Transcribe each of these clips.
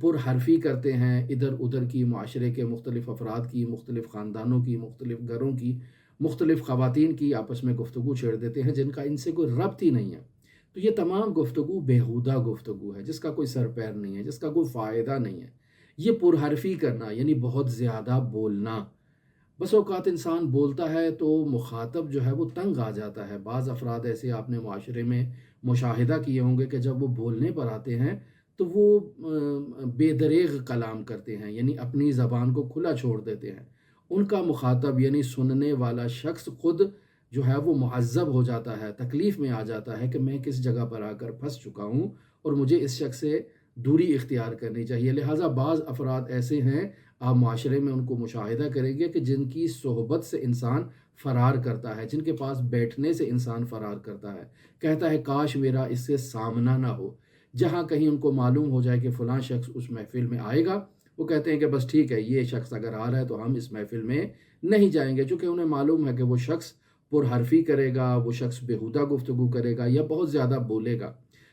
پر حرفی کرتے ہیں ادھر ادھر کی، معاشرے کے مختلف افراد کی، مختلف خاندانوں کی، مختلف گھروں کی، مختلف خواتین کی آپس میں گفتگو چھیڑ دیتے ہیں جن کا ان سے کوئی ربط ہی نہیں ہے. تو یہ تمام گفتگو بیہودہ گفتگو ہے جس کا کوئی سر پیر نہیں ہے، جس کا کوئی فائدہ نہیں ہے. یہ پر حرفی کرنا یعنی بہت زیادہ بولنا. بس اوقات انسان بولتا ہے تو مخاطب جو ہے وہ تنگ آ جاتا ہے. بعض افراد ایسے آپ نے معاشرے میں مشاہدہ کیے ہوں گے کہ جب وہ بولنے پر آتے ہیں تو وہ بے دریغ کلام کرتے ہیں، یعنی اپنی زبان کو کھلا چھوڑ دیتے ہیں. ان کا مخاطب یعنی سننے والا شخص خود جو ہے وہ معذب ہو جاتا ہے، تکلیف میں آ جاتا ہے کہ میں کس جگہ پر آ کر پھنس چکا ہوں اور مجھے اس شخص سے دوری اختیار کرنی چاہیے. لہٰذا بعض افراد ایسے ہیں، آپ معاشرے میں ان کو مشاہدہ کریں گے کہ جن کی صحبت سے انسان فرار کرتا ہے، جن کے پاس بیٹھنے سے انسان فرار کرتا ہے، کہتا ہے کاش میرا اس سے سامنا نہ ہو. جہاں کہیں ان کو معلوم ہو جائے کہ فلاں شخص اس محفل میں آئے گا، وہ کہتے ہیں کہ بس ٹھیک ہے، یہ شخص اگر آ رہا ہے تو ہم اس محفل میں نہیں جائیں گے، چونکہ انہیں معلوم ہے کہ وہ شخص پر حرفی کرے گا، وہ شخص بیہودہ گفتگو کرے گا یا بہت زیادہ بولے گا.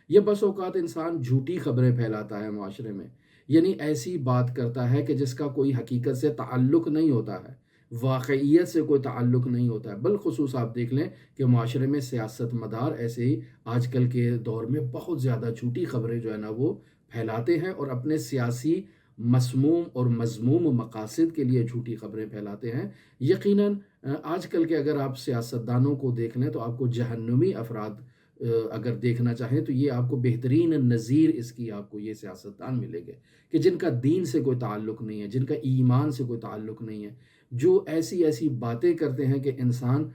یہ بس اوقات انسان جھوٹی خبریں پھیلاتا ہے معاشرے میں، یعنی ایسی بات کرتا ہے کہ جس کا کوئی حقیقت سے تعلق نہیں ہوتا ہے، واقعیت سے کوئی تعلق نہیں ہوتا ہے. بالخصوص آپ دیکھ لیں کہ معاشرے میں سیاست مدار ایسے ہی آج کل کے دور میں بہت زیادہ جھوٹی خبریں جو ہے نا وہ پھیلاتے ہیں اور اپنے سیاسی مسموم اور مذموم مقاصد کے لیے جھوٹی خبریں پھیلاتے ہیں. یقیناً آج کل کے اگر آپ سیاستدانوں کو دیکھ لیں تو آپ کو جہنمی افراد اگر دیکھنا چاہیں تو یہ آپ کو بہترین نظیر اس کی آپ کو یہ سیاستدان ملیں گے کہ جن کا دین سے کوئی تعلق نہیں ہے، جن کا ایمان سے کوئی تعلق نہیں ہے، جو ایسی ایسی باتیں کرتے ہیں کہ انسان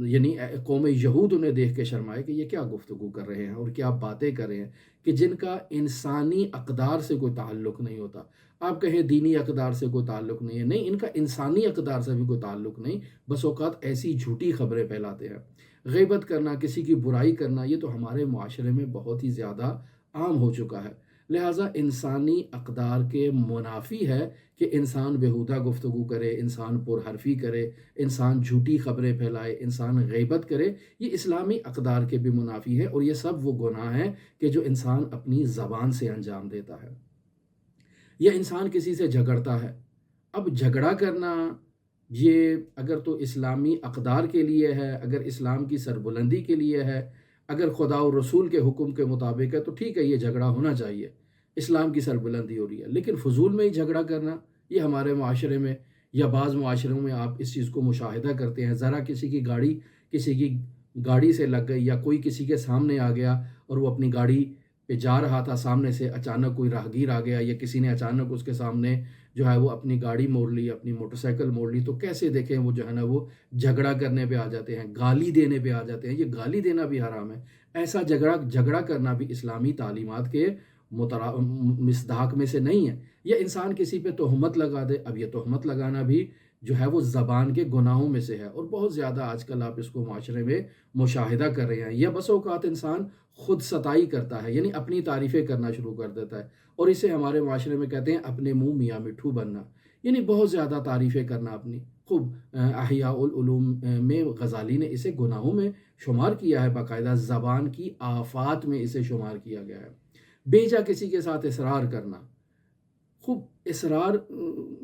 یعنی قوم یہود انہیں دیکھ کے شرمائے کہ یہ کیا گفتگو کر رہے ہیں اور کیا باتیں کر رہے ہیں، کہ جن کا انسانی اقدار سے کوئی تعلق نہیں ہوتا. آپ کہیں دینی اقدار سے کوئی تعلق نہیں ہے، نہیں، ان کا انسانی اقدار سے بھی کوئی تعلق نہیں. بس اوقات ایسی جھوٹی خبریں پھیلاتے ہیں. غیبت کرنا، کسی کی برائی کرنا، یہ تو ہمارے معاشرے میں بہت ہی زیادہ عام ہو چکا ہے. لہٰذا انسانی اقدار کے منافی ہے کہ انسان بیہودہ گفتگو کرے، انسان پر حرفی کرے، انسان جھوٹی خبریں پھیلائے، انسان غیبت کرے. یہ اسلامی اقدار کے بھی منافی ہے اور یہ سب وہ گناہ ہیں کہ جو انسان اپنی زبان سے انجام دیتا ہے. یا انسان کسی سے جھگڑتا ہے. اب جھگڑا کرنا یہ اگر تو اسلامی اقدار کے لیے ہے، اگر اسلام کی سربلندی کے لیے ہے، اگر خدا و رسول کے حکم کے مطابق ہے تو ٹھیک ہے، یہ جھگڑا ہونا چاہیے، اسلام کی سربلندی ہو رہی ہے. لیکن فضول میں ہی جھگڑا کرنا، یہ ہمارے معاشرے میں یا بعض معاشروں میں آپ اس چیز کو مشاہدہ کرتے ہیں. ذرا کسی کی گاڑی سے لگ گئی یا کوئی کسی کے سامنے آ گیا اور وہ اپنی گاڑی پہ جا رہا تھا، سامنے سے اچانک کوئی راہگیر آ گیا یا کسی نے اچانک اس کے سامنے جو ہے وہ اپنی گاڑی موڑ لی، اپنی موٹر سائیکل موڑ لی، تو کیسے دیکھیں وہ جو ہے نا وہ جھگڑا کرنے پہ آ جاتے ہیں، گالی دینے پہ آ جاتے ہیں. یہ گالی دینا بھی حرام ہے. ایسا جھگڑا کرنا بھی اسلامی تعلیمات کے مصداق میں سے نہیں ہے. یا انسان کسی پہ تہمت لگا دے. اب یہ تہمت لگانا بھی جو ہے وہ زبان کے گناہوں میں سے ہے اور بہت زیادہ آج کل آپ اس کو معاشرے میں مشاہدہ کر رہے ہیں. یا بس اوقات انسان خود ستائی کرتا ہے، یعنی اپنی تعریفیں کرنا شروع کر دیتا ہے اور اسے ہمارے معاشرے میں کہتے ہیں اپنے منہ میاں مٹھو بننا، یعنی بہت زیادہ تعریفیں کرنا اپنی. خوب احیاء العلوم میں غزالی نے اسے گناہوں میں شمار کیا ہے، باقاعدہ زبان کی آفات میں اسے شمار کیا گیا ہے. بیجا کسی کے ساتھ اصرار کرنا. خوب اصرار،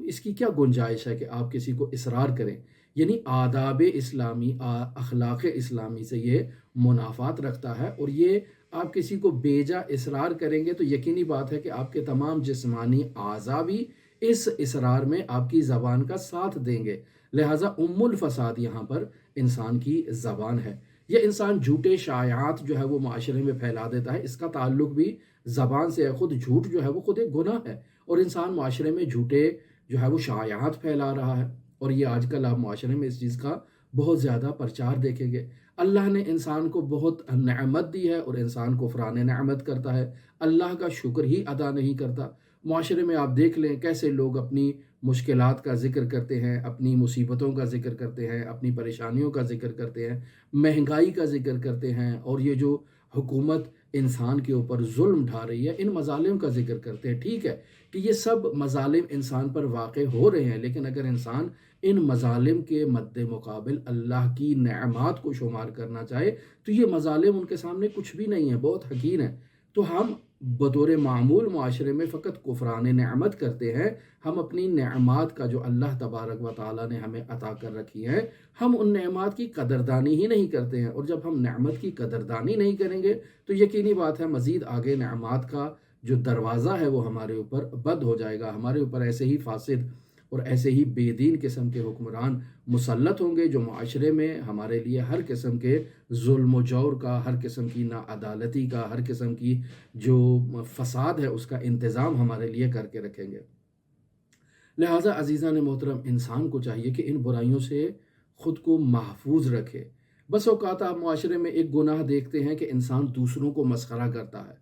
اس کی کیا گنجائش ہے کہ آپ کسی کو اصرار کریں؟ یعنی آداب اسلامی، اخلاق اسلامی سے یہ منافات رکھتا ہے اور یہ آپ کسی کو بیجا اصرار کریں گے تو یقینی بات ہے کہ آپ کے تمام جسمانی اعضاء بھی اس اصرار میں آپ کی زبان کا ساتھ دیں گے. لہٰذا الفساد یہاں پر انسان کی زبان ہے. یہ انسان جھوٹے شائعات جو ہے وہ معاشرے میں پھیلا دیتا ہے، اس کا تعلق بھی زبان سے ہے. خود جھوٹ جو ہے وہ خود ایک گناہ ہے اور انسان معاشرے میں جھوٹے جو ہے وہ شائعات پھیلا رہا ہے اور یہ آج کل آپ معاشرے میں اس چیز کا بہت زیادہ پرچار دیکھیں گے. اللہ نے انسان کو بہت نعمت دی ہے اور انسان کفران نعمت کرتا ہے، اللہ کا شکر ہی ادا نہیں کرتا. معاشرے میں آپ دیکھ لیں کیسے لوگ اپنی مشکلات کا ذکر کرتے ہیں، اپنی مصیبتوں کا ذکر کرتے ہیں، اپنی پریشانیوں کا ذکر کرتے ہیں، مہنگائی کا ذکر کرتے ہیں اور یہ جو حکومت انسان کے اوپر ظلم ڈھا رہی ہے ان مظالم کا ذکر کرتے ہیں. ٹھیک ہے کہ یہ سب مظالم انسان پر واقع ہو رہے ہیں، لیکن اگر انسان ان مظالم کے مد مقابل اللہ کی نعمات کو شمار کرنا چاہے تو یہ مظالم ان کے سامنے کچھ بھی نہیں ہے، بہت حقیر ہیں. تو ہم بطور معمول معاشرے میں فقط کفران نعمت کرتے ہیں، ہم اپنی نعمات کا جو اللہ تبارک و تعالیٰ نے ہمیں عطا کر رکھی ہیں، ہم ان نعمات کی قدردانی ہی نہیں کرتے ہیں، اور جب ہم نعمت کی قدردانی نہیں کریں گے تو یقینی بات ہے مزید آگے نعمات کا جو دروازہ ہے وہ ہمارے اوپر بند ہو جائے گا، ہمارے اوپر ایسے ہی فاسد اور ایسے ہی بے دین قسم کے حکمران مسلط ہوں گے جو معاشرے میں ہمارے لیے ہر قسم کے ظلم و جور کا، ہر قسم کی ناعدالتی کا، ہر قسم کی جو فساد ہے اس کا انتظام ہمارے لیے کر کے رکھیں گے۔ لہٰذا عزیزان محترم، انسان کو چاہیے کہ ان برائیوں سے خود کو محفوظ رکھے۔ بس اوقات آپ معاشرے میں ایک گناہ دیکھتے ہیں کہ انسان دوسروں کو مسخرہ کرتا ہے،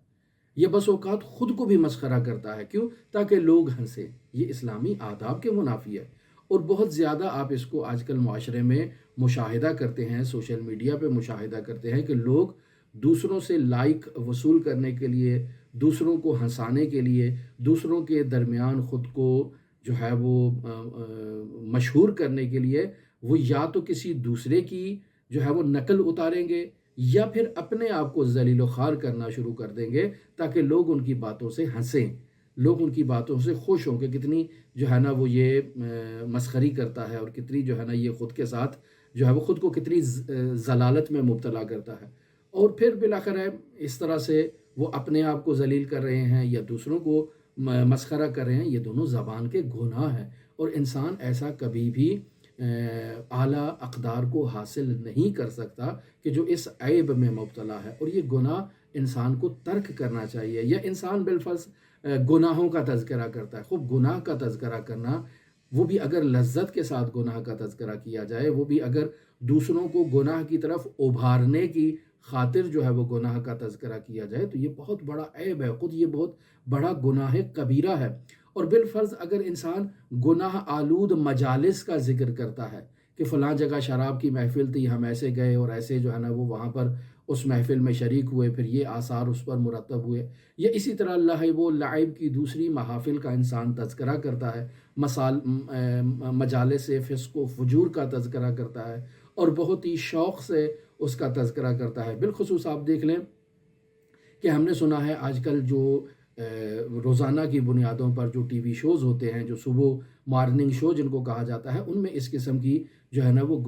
یہ بس اوقات خود کو بھی مسخرہ کرتا ہے، کیوں؟ تاکہ لوگ ہنسیں۔ یہ اسلامی آداب کے منافی ہے، اور بہت زیادہ آپ اس کو آج کل معاشرے میں مشاہدہ کرتے ہیں، سوشل میڈیا پہ مشاہدہ کرتے ہیں کہ لوگ دوسروں سے لائک وصول کرنے کے لیے، دوسروں کو ہنسانے کے لیے، دوسروں کے درمیان خود کو جو ہے وہ مشہور کرنے کے لیے وہ یا تو کسی دوسرے کی جو ہے وہ نقل اتاریں گے، یا پھر اپنے آپ کو ذلیل و خوار کرنا شروع کر دیں گے تاکہ لوگ ان کی باتوں سے ہنسیں، لوگ ان کی باتوں سے خوش ہوں کہ کتنی جو ہے نا وہ یہ مسخری کرتا ہے، اور کتنی جو ہے نا یہ خود کے ساتھ جو ہے وہ خود کو کتنی ضلالت میں مبتلا کرتا ہے۔ اور پھر بالآخر ہے اس طرح سے وہ اپنے آپ کو ذلیل کر رہے ہیں یا دوسروں کو مسخرہ کر رہے ہیں، یہ دونوں زبان کے گناہ ہیں، اور انسان ایسا کبھی بھی اعلیٰ اقدار کو حاصل نہیں کر سکتا کہ جو اس عیب میں مبتلا ہے، اور یہ گناہ انسان کو ترک کرنا چاہیے۔ یا انسان بالفرض گناہوں کا تذکرہ کرتا ہے، خوب گناہ کا تذکرہ کرنا، وہ بھی اگر لذت کے ساتھ گناہ کا تذکرہ کیا جائے، وہ بھی اگر دوسروں کو گناہ کی طرف ابھارنے کی خاطر جو ہے وہ گناہ کا تذکرہ کیا جائے، تو یہ بہت بڑا عیب ہے، خود یہ بہت بڑا گناہ کبیرہ ہے۔ اور بالفرض اگر انسان گناہ آلود مجالس کا ذکر کرتا ہے کہ فلاں جگہ شراب کی محفل تھی، ہم ایسے گئے اور ایسے جو ہے نا وہ وہاں پر اس محفل میں شریک ہوئے، پھر یہ آثار اس پر مرتب ہوئے، یا اسی طرح لہو و لعب کی دوسری محافل کا انسان تذکرہ کرتا ہے، مجالس فسق و فجور کا تذکرہ کرتا ہے، اور بہت ہی شوق سے اس کا تذکرہ کرتا ہے۔ بالخصوص آپ دیکھ لیں کہ ہم نے سنا ہے آج کل جو روزانہ کی بنیادوں پر جو ٹی وی شوز ہوتے ہیں، جو صبح مارننگ شو جن کو کہا جاتا ہے، ان میں اس قسم کی جو ہے نا وہ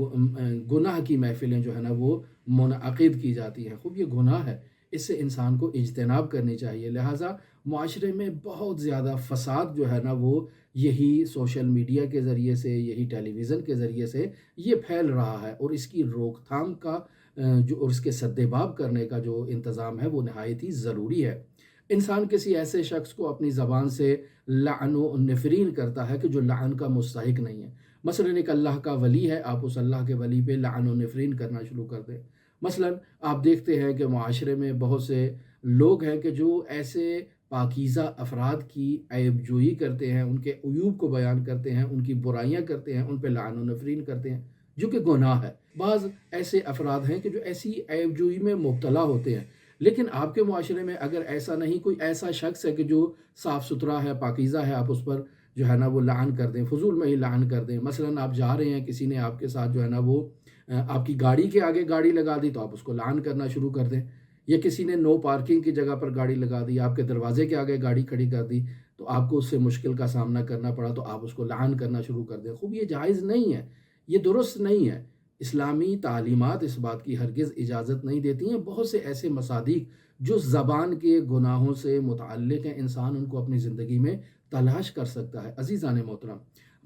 گناہ کی محفلیں جو ہے نا وہ منعقد کی جاتی ہیں۔ خوب یہ گناہ ہے، اس سے انسان کو اجتناب کرنی چاہیے۔ لہٰذا معاشرے میں بہت زیادہ فساد جو ہے نا وہ یہی سوشل میڈیا کے ذریعے سے، یہی ٹیلی ویژن کے ذریعے سے یہ پھیل رہا ہے، اور اس کی روک تھام کا جو اور اس کے سدباب کرنے کا جو انتظام ہے وہ نہایت ہی ضروری ہے۔ انسان کسی ایسے شخص کو اپنی زبان سے لعن و نفرین کرتا ہے کہ جو لعن کا مستحق نہیں ہے۔ مثلا ایک اللہ کا ولی ہے، آپ اس اللہ کے ولی پہ لعن و نفرین کرنا شروع کر دیں۔ مثلا آپ دیکھتے ہیں کہ معاشرے میں بہت سے لوگ ہیں کہ جو ایسے پاکیزہ افراد کی عیب جوئی کرتے ہیں، ان کے عیوب کو بیان کرتے ہیں، ان کی برائیاں کرتے ہیں، ان پہ لعن و نفرین کرتے ہیں، جو کہ گناہ ہے۔ بعض ایسے افراد ہیں کہ جو ایسی عیب جوئی میں مبتلا ہوتے ہیں، لیکن آپ کے معاشرے میں اگر ایسا نہیں، کوئی ایسا شخص ہے کہ جو صاف ستھرا ہے، پاکیزہ ہے، آپ اس پر جو ہے نا وہ لعن کر دیں، فضول میں ہی لعن کر دیں۔ مثلا آپ جا رہے ہیں، کسی نے آپ کے ساتھ جو ہے نا وہ آپ کی گاڑی کے آگے گاڑی لگا دی، تو آپ اس کو لعن کرنا شروع کر دیں۔ یا کسی نے نو پارکنگ کی جگہ پر گاڑی لگا دی، آپ کے دروازے کے آگے گاڑی کھڑی کر دی، تو آپ کو اس سے مشکل کا سامنا کرنا پڑا، تو آپ اس کو لعن کرنا شروع کر دیں۔ خوب یہ جائز نہیں ہے، یہ درست نہیں ہے۔ اسلامی تعلیمات اس بات کی ہرگز اجازت نہیں دیتی ہیں۔ بہت سے ایسے مصادیق جو زبان کے گناہوں سے متعلق ہیں، انسان ان کو اپنی زندگی میں تلاش کر سکتا ہے۔ عزیزان محترم،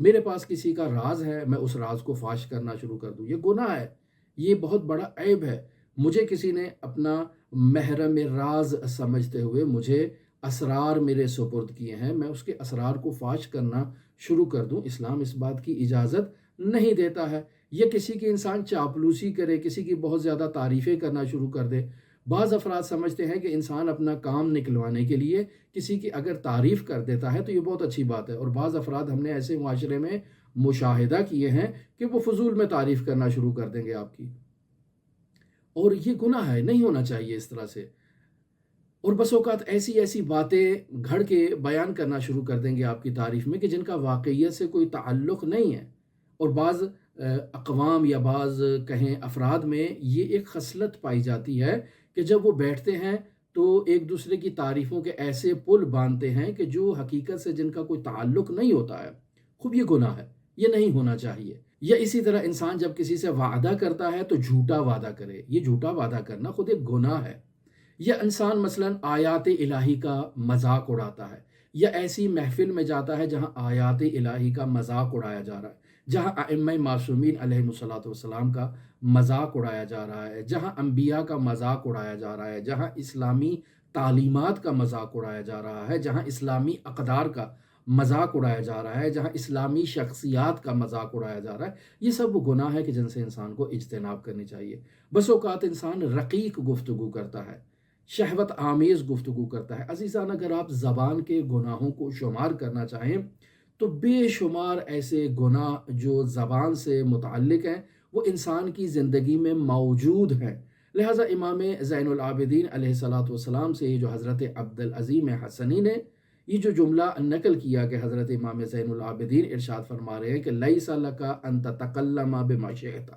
میرے پاس کسی کا راز ہے، میں اس راز کو فاش کرنا شروع کر دوں، یہ گناہ ہے، یہ بہت بڑا عیب ہے۔ مجھے کسی نے اپنا محرم راز سمجھتے ہوئے مجھے اسرار میرے سپرد کیے ہیں، میں اس کے اسرار کو فاش کرنا شروع کر دوں، اسلام اس بات کی اجازت نہیں دیتا ہے۔ یا کسی کی انسان چاپلوسی کرے، کسی کی بہت زیادہ تعریفیں کرنا شروع کر دے۔ بعض افراد سمجھتے ہیں کہ انسان اپنا کام نکلوانے کے لیے کسی کی اگر تعریف کر دیتا ہے تو یہ بہت اچھی بات ہے، اور بعض افراد ہم نے ایسے معاشرے میں مشاہدہ کیے ہیں کہ وہ فضول میں تعریف کرنا شروع کر دیں گے آپ کی، اور یہ گناہ ہے، نہیں ہونا چاہیے اس طرح سے۔ اور بس اوقات ایسی ایسی باتیں گھڑ کے بیان کرنا شروع کر دیں گے آپ کی تعریف میں کہ جن کا واقعیت سے کوئی تعلق نہیں ہے۔ اور بعض اقوام یا بعض کہیں افراد میں یہ ایک خصلت پائی جاتی ہے کہ جب وہ بیٹھتے ہیں تو ایک دوسرے کی تعریفوں کے ایسے پل باندھتے ہیں کہ جو حقیقت سے جن کا کوئی تعلق نہیں ہوتا ہے. خوب یہ گناہ ہے، یہ نہیں ہونا چاہیے. یا اسی طرح انسان جب کسی سے وعدہ کرتا ہے تو جھوٹا وعدہ کرے، یہ جھوٹا وعدہ کرنا خود ایک گناہ ہے. یا انسان مثلاً آیات الہی کا مذاق اڑاتا ہے، یا ایسی محفل میں جاتا ہے جہاں آیات الہی کا مذاق اڑایا جا رہا ہے، جہاں ائمہ معصومین علیہم الصلوۃ والسلام کا مذاق اڑایا جا رہا ہے، جہاں انبیاء کا مذاق اڑایا جا رہا ہے، جہاں اسلامی تعلیمات کا مذاق اڑایا جا رہا ہے، جہاں اسلامی اقدار کا مذاق اڑایا جا رہا ہے، جہاں اسلامی شخصیات کا مذاق اڑایا جا رہا ہے. یہ سب گناہ ہے کہ جن سے انسان کو اجتناب کرنی چاہیے. بس اوقات انسان رقیق گفتگو کرتا ہے، شہوت آمیز گفتگو کرتا ہے. عزیزان، اگر آپ زبان کے گناہوں کو شمار کرنا چاہیں تو بے شمار ایسے گناہ جو زبان سے متعلق ہیں وہ انسان کی زندگی میں موجود ہیں. لہٰذا امام زین العابدین علیہ الصلاۃ والسلام سے یہ جو حضرت عبدالعظیم حسنی نے یہ جو جملہ نقل کیا کہ حضرت امام زین العابدین ارشاد فرما رہے ہیں کہ لیس لک ان تتکلم بما شئت،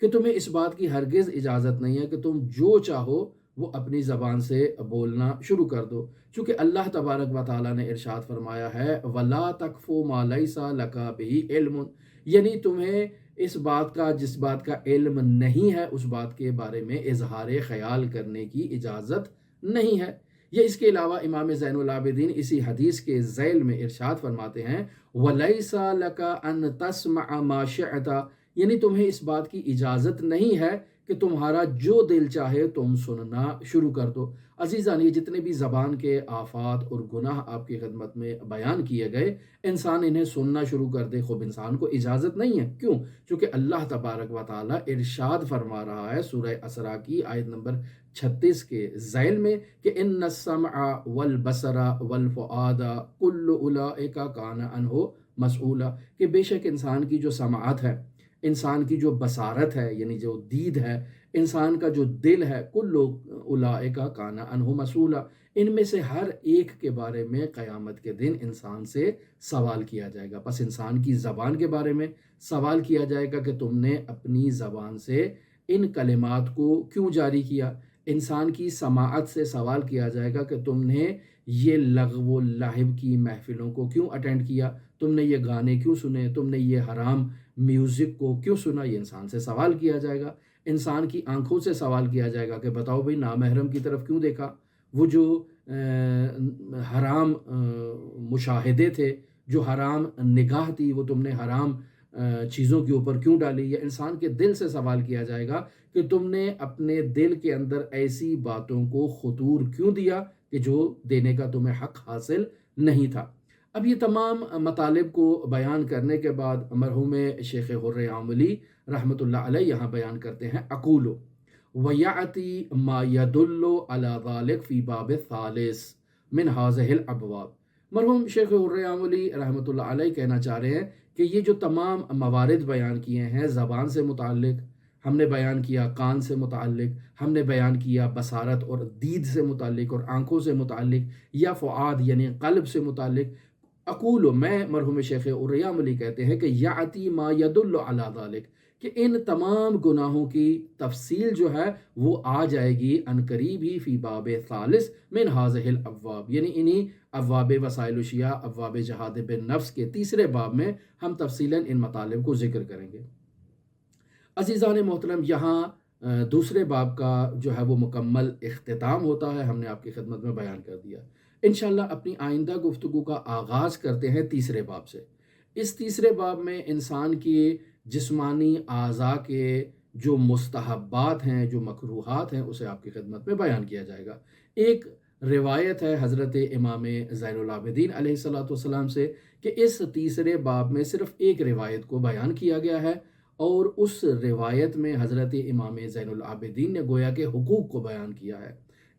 کہ تمہیں اس بات کی ہرگز اجازت نہیں ہے کہ تم جو چاہو وہ اپنی زبان سے بولنا شروع کر دو، چونکہ اللہ تبارک و تعالیٰ نے ارشاد فرمایا ہے وَلَا تَقْفُ مَا لَيْسَ لَكَ بِهِ عِلْمٌ، یعنی تمہیں اس بات کا جس بات کا علم نہیں ہے اس بات کے بارے میں اظہار خیال کرنے کی اجازت نہیں ہے. یا اس کے علاوہ امام زین العابدین اسی حدیث کے ذیل میں ارشاد فرماتے ہیں وَلَيْسَ لَكَ أَن تَسْمَعَ مَا شِئْتَ، یعنی تمہیں اس بات کی اجازت نہیں ہے کہ تمہارا جو دل چاہے تم سننا شروع کر دو. عزیزان، یہ جتنے بھی زبان کے آفات اور گناہ آپ کی خدمت میں بیان کیے گئے، انسان انہیں سننا شروع کر دے خوب انسان کو اجازت نہیں ہے. کیوں؟ چونکہ اللہ تبارک و تعالیٰ ارشاد فرما رہا ہے سورہ اسراء کی آیت نمبر 36 کے ذیل میں کہ ان السمع والبصر والفؤاد کل اولئک کان عنہ مسئولا، کہ بے شک انسان کی جو سماعت ہے، انسان کی جو بصارت ہے یعنی جو دید ہے، انسان کا جو دل ہے، کل اولئک کان عنہ مسئولا، ان میں سے ہر ایک کے بارے میں قیامت کے دن انسان سے سوال کیا جائے گا. پس انسان کی زبان کے بارے میں سوال کیا جائے گا کہ تم نے اپنی زبان سے ان کلمات کو کیوں جاری کیا. انسان کی سماعت سے سوال کیا جائے گا کہ تم نے یہ لغو و لہو کی محفلوں کو کیوں اٹینڈ کیا، تم نے یہ گانے کیوں سنے، تم نے یہ حرام میوزک کو کیوں سنا. یہ انسان سے سوال کیا جائے گا. انسان کی آنکھوں سے سوال کیا جائے گا کہ بتاؤ بھئی نامحرم کی طرف کیوں دیکھا، وہ جو حرام مشاہدے تھے، جو حرام نگاہ تھی، وہ تم نے حرام چیزوں کے اوپر کیوں ڈالی. یا انسان کے دل سے سوال کیا جائے گا کہ تم نے اپنے دل کے اندر ایسی باتوں کو خطور کیوں دیا کہ جو دینے کا تمہیں حق حاصل نہیں تھا. اب یہ تمام مطالب کو بیان کرنے کے بعد مرحوم شیخ حر عاملی رحمۃ اللہ علیہ یہاں بیان کرتے ہیں اقول وَيَعْتِي مَا يَدُلُّ عَلَى ذَلِكَ فِي بَابِ الثَّالِثِ مِنْ هَذِهِ الْأَبْوَابِ. مرحوم شیخ حر عاملی رحمۃ اللہ علیہ کہنا چاہ رہے ہیں کہ یہ جو تمام موارد بیان کیے ہیں زبان سے متعلق، ہم نے بیان کیا کان سے متعلق، ہم نے بیان کیا بصارت اور دید سے متعلق اور آنکھوں سے متعلق، یا فؤاد یعنی قلب سے متعلق. اقول، میں مرحوم شیخ حر عاملی کہتے ہیں کہ یاتی ما یدل علی ذلک، کہ ان تمام گناہوں کی تفصیل جو ہے وہ آ جائے گی ان قریب ہی فی باب ثالث من هذه الابواب، یعنی انہی ابواب وسائل الشیاء، ابواب جہاد بالنفس کے تیسرے باب میں ہم تفصیلاً ان مطالب کو ذکر کریں گے. عزیزان محترم، یہاں دوسرے باب کا جو ہے وہ مکمل اختتام ہوتا ہے، ہم نے آپ کی خدمت میں بیان کر دیا. انشاءاللہ اپنی آئندہ گفتگو کا آغاز کرتے ہیں تیسرے باب سے. اس تیسرے باب میں انسان کی جسمانی اعضاء کے جو مستحبات ہیں، جو مکروہات ہیں، اسے آپ کی خدمت میں بیان کیا جائے گا. ایک روایت ہے حضرت امام زین العابدین علیہ الصلوۃ والسلام سے کہ اس تیسرے باب میں صرف ایک روایت کو بیان کیا گیا ہے، اور اس روایت میں حضرت امام زین العابدین نے گویا کہ حقوق کو بیان کیا ہے.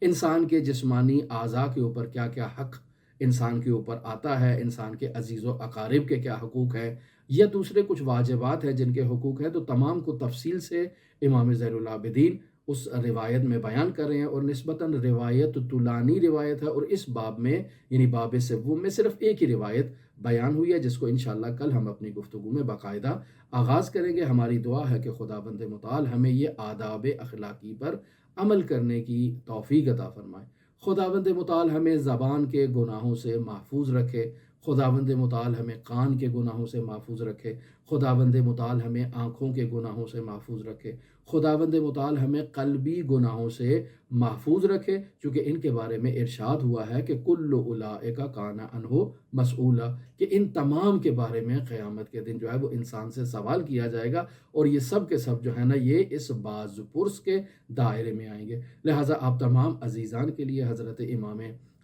انسان کے جسمانی اعضاء کے اوپر کیا کیا حق انسان کے اوپر آتا ہے، انسان کے عزیز و اقارب کے کیا حقوق ہیں، یا دوسرے کچھ واجبات ہیں جن کے حقوق ہیں، تو تمام کو تفصیل سے امام زین العابدین اس روایت میں بیان کر رہے ہیں. اور نسبتاً روایت طولانی روایت ہے، اور اس باب میں یعنی باب سوم میں صرف ایک ہی روایت بیان ہوئی ہے، جس کو انشاءاللہ کل ہم اپنی گفتگو میں باقاعدہ آغاز کریں گے. ہماری دعا ہے کہ خداوند متعال ہمیں یہ آداب اخلاقی پر عمل کرنے کی توفیق عطا فرمائے. خداوند متعال ہمیں زبان کے گناہوں سے محفوظ رکھے، خداوند متعال ہمیں کان کے گناہوں سے محفوظ رکھے، خداوند متعال ہمیں آنکھوں کے گناہوں سے محفوظ رکھے، خداوند متعال ہمیں قلبی گناہوں سے محفوظ رکھے، چونکہ ان کے بارے میں ارشاد ہوا ہے کہ کل اولئک کان عنہ مسئولا، کہ ان تمام کے بارے میں قیامت کے دن جو ہے وہ انسان سے سوال کیا جائے گا، اور یہ سب کے سب جو ہے نا یہ اس باز پرس کے دائرے میں آئیں گے۔ لہٰذا آپ تمام عزیزان کے لیے حضرت امام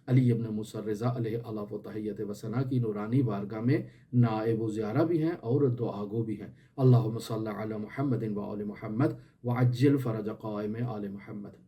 علی ابن موسیٰ رضا علیہ الاف و تحیت و ثنا کی نورانی بارگاہ میں نائب و زیارہ بھی ہیں اور دعا گو بھی ہیں۔ اللہم صلی علی محمد و آل محمد وعجل فرج قائم آل محمد۔